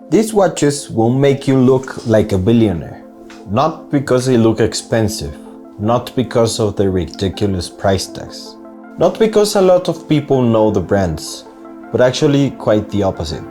These watches will make you look like a billionaire. Not because they look expensive, not because of the ridiculous price tags, not because a lot of people know the brands, but actually quite the opposite.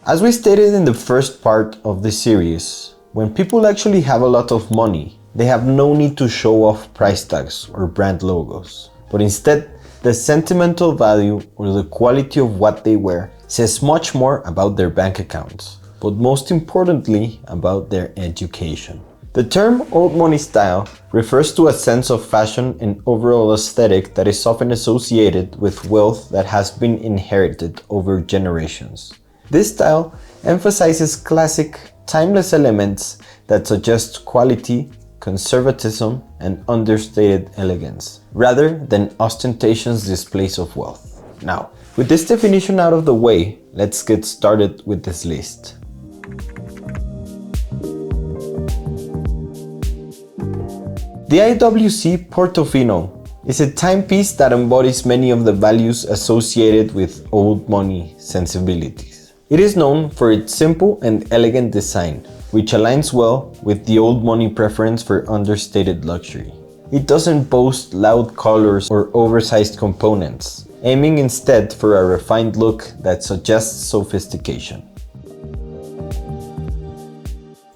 As we stated in the first part of this series, when people actually have a lot of money, they have no need to show off price tags or brand logos. But instead, the sentimental value or the quality of what they wear says much more about their bank accounts, but most importantly, about their education. The term old money style refers to a sense of fashion and overall aesthetic that is often associated with wealth that has been inherited over generations. This style emphasizes classic, timeless elements that suggest quality, conservatism, and understated elegance, rather than ostentatious displays of wealth. Now, with this definition out of the way, let's get started with this list. The IWC Portofino is a timepiece that embodies many of the values associated with old money sensibilities. It is known for its simple and elegant design, which aligns well with the old money preference for understated luxury. It doesn't boast loud colors or oversized components, aiming instead for a refined look that suggests sophistication.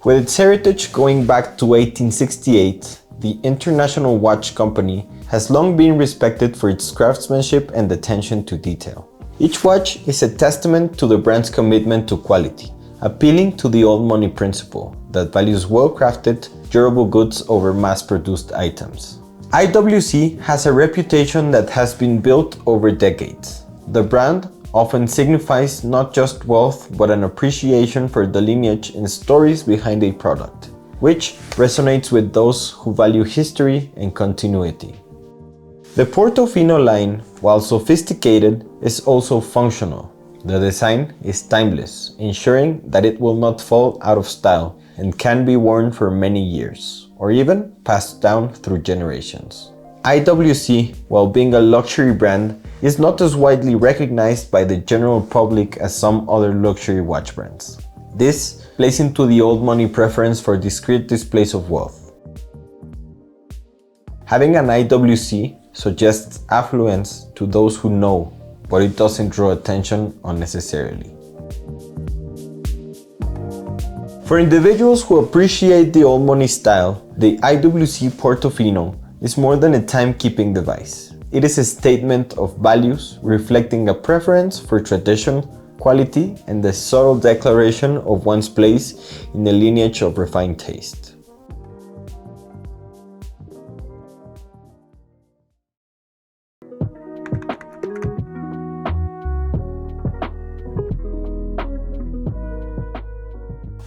With its heritage going back to 1868, the International Watch Company has long been respected for its craftsmanship and attention to detail. Each watch is a testament to the brand's commitment to quality, appealing to the old money principle that values well-crafted, durable goods over mass-produced items. IWC has a reputation that has been built over decades. The brand often signifies not just wealth, but an appreciation for the lineage and stories behind a product, which resonates with those who value history and continuity. The Portofino line, while sophisticated, is also functional. The design is timeless, ensuring that it will not fall out of style and can be worn for many years, or even passed down through generations. IWC, while being a luxury brand, is not as widely recognized by the general public as some other luxury watch brands. This plays into the old money preference for discreet displays of wealth. Having an IWC suggests affluence to those who know, but it doesn't draw attention unnecessarily. For individuals who appreciate the old money style, the IWC Portofino is more than a timekeeping device. It is a statement of values reflecting a preference for tradition, quality, and the subtle declaration of one's place in the lineage of refined taste.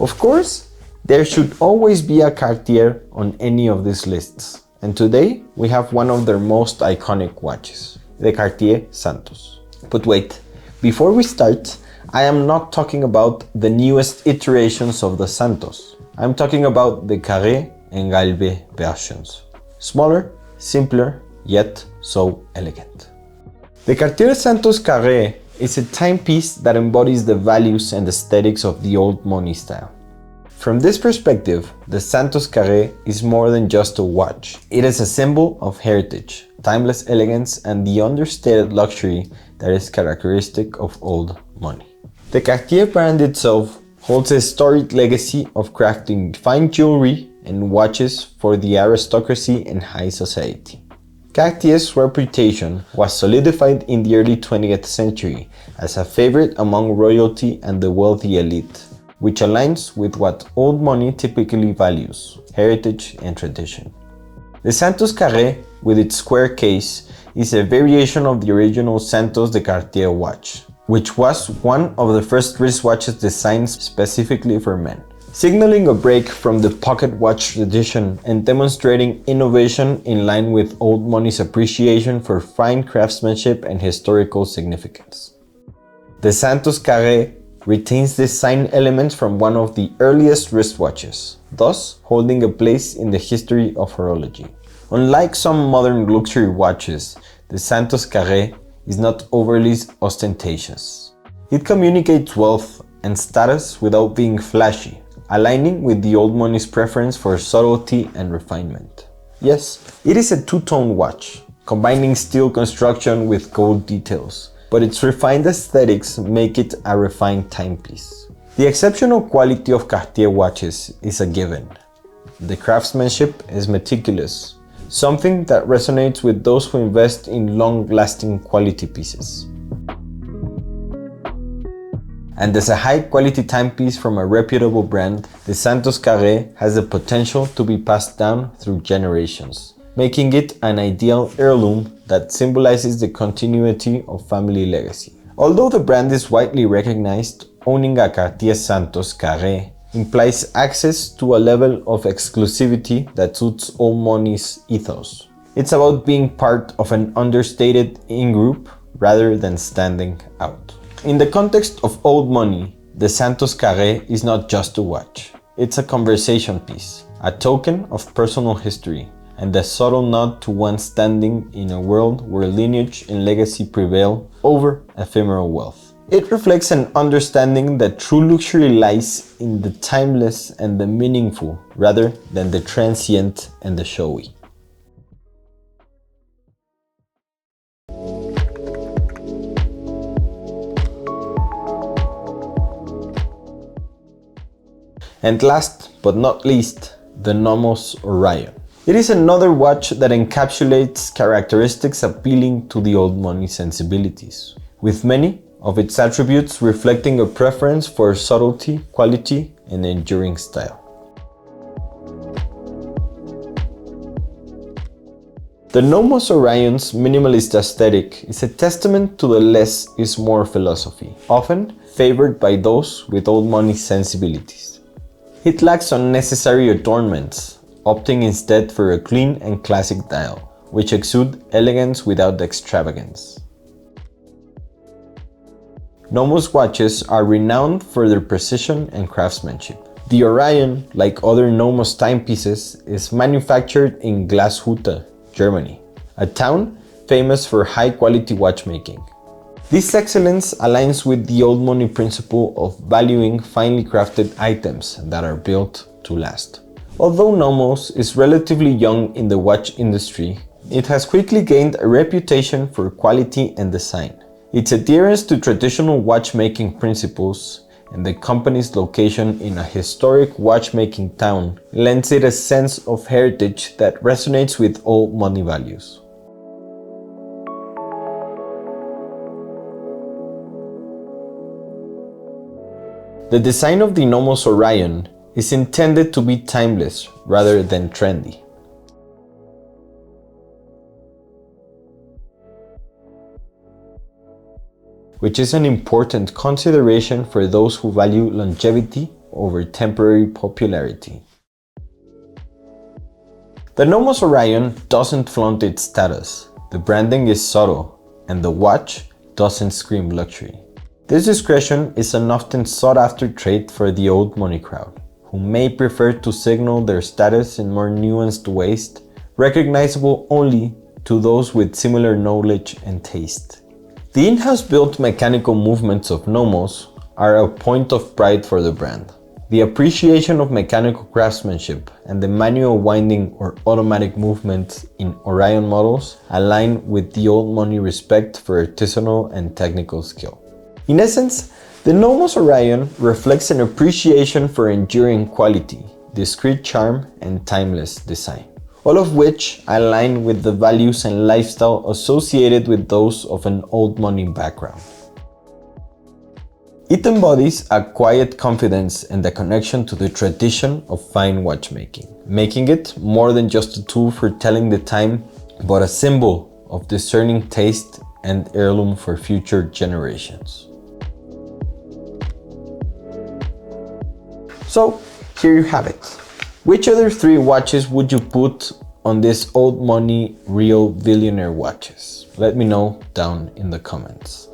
Of course, there should always be a Cartier on any of these lists, and today we have one of their most iconic watches, the Cartier Santos. But wait, before we start, I am not talking about the newest iterations of the Santos. I'm talking about the Carré and Galbe versions. Smaller, simpler, yet so elegant. The Cartier Santos Carré is a timepiece that embodies the values and aesthetics of the old money style. From this perspective, the Santos Carré is more than just a watch. It is a symbol of heritage, timeless elegance, and the understated luxury that is characteristic of old money. The Cartier brand itself holds a storied legacy of crafting fine jewelry and watches for the aristocracy and high society. Cartier's reputation was solidified in the early 20th century as a favorite among royalty and the wealthy elite, which aligns with what old money typically values: heritage and tradition. The Santos Carré, with its square case, is a variation of the original Santos de Cartier watch, which was one of the first wristwatches designed specifically for men. signaling a break from the pocket watch tradition and demonstrating innovation in line with old money's appreciation for fine craftsmanship and historical significance. The Santos Carré retains design elements from one of the earliest wristwatches, thus holding a place in the history of horology. Unlike some modern luxury watches, the Santos Carré is not overly ostentatious. It communicates wealth and status without being flashy, aligning with the old money's preference for subtlety and refinement. Yes, it is a two-tone watch, combining steel construction with gold details, but its refined aesthetics make it a refined timepiece. The exceptional quality of Cartier watches is a given. The craftsmanship is meticulous, something that resonates with those who invest in long-lasting quality pieces. And as a high-quality timepiece from a reputable brand, the Santos Carré has the potential to be passed down through generations, making it an ideal heirloom that symbolizes the continuity of family legacy. Although the brand is widely recognized, owning a Cartier Santos Carré implies access to a level of exclusivity that suits old money's ethos. It's about being part of an understated in-group rather than standing out. In the context of old money, the Santos Carré is not just a watch. It's a conversation piece, a token of personal history, and a subtle nod to one standing in a world where lineage and legacy prevail over ephemeral wealth. It reflects an understanding that true luxury lies in the timeless and the meaningful, rather than the transient and the showy. And last but not least, the Nomos Orion. It is another watch that encapsulates characteristics appealing to the old money sensibilities, with many of its attributes reflecting a preference for subtlety, quality, and enduring style. The Nomos Orion's minimalist aesthetic is a testament to the less is more philosophy, often favored by those with old money sensibilities. It lacks unnecessary adornments, opting instead for a clean and classic dial, which exude elegance without extravagance. Nomos watches are renowned for their precision and craftsmanship. The Orion, like other Nomos timepieces, is manufactured in Glashütte, Germany, a town famous for high-quality watchmaking. This excellence aligns with the old money principle of valuing finely crafted items that are built to last. Although Nomos is relatively young in the watch industry, it has quickly gained a reputation for quality and design. Its adherence to traditional watchmaking principles and the company's location in a historic watchmaking town lends it a sense of heritage that resonates with old money values. The design of the Nomos Orion is intended to be timeless rather than trendy. Which is an important consideration for those who value longevity over temporary popularity. The Nomos Orion doesn't flaunt its status, the branding is subtle, and the watch doesn't scream luxury. This discretion is an often sought-after trait for the old money crowd, who may prefer to signal their status in more nuanced ways, recognizable only to those with similar knowledge and taste. The in-house built mechanical movements of Nomos are a point of pride for the brand. The appreciation of mechanical craftsmanship and the manual winding or automatic movements in Orion models align with the old money respect for artisanal and technical skill. In essence, the Nomos Orion reflects an appreciation for enduring quality, discreet charm, and timeless design, all of which align with the values and lifestyle associated with those of an old money background. It embodies a quiet confidence and a connection to the tradition of fine watchmaking, making it more than just a tool for telling the time, but a symbol of discerning taste and heirloom for future generations. So, here you have it. Which other 3 watches would you put on these old money real billionaire watches? Let me know down in the comments.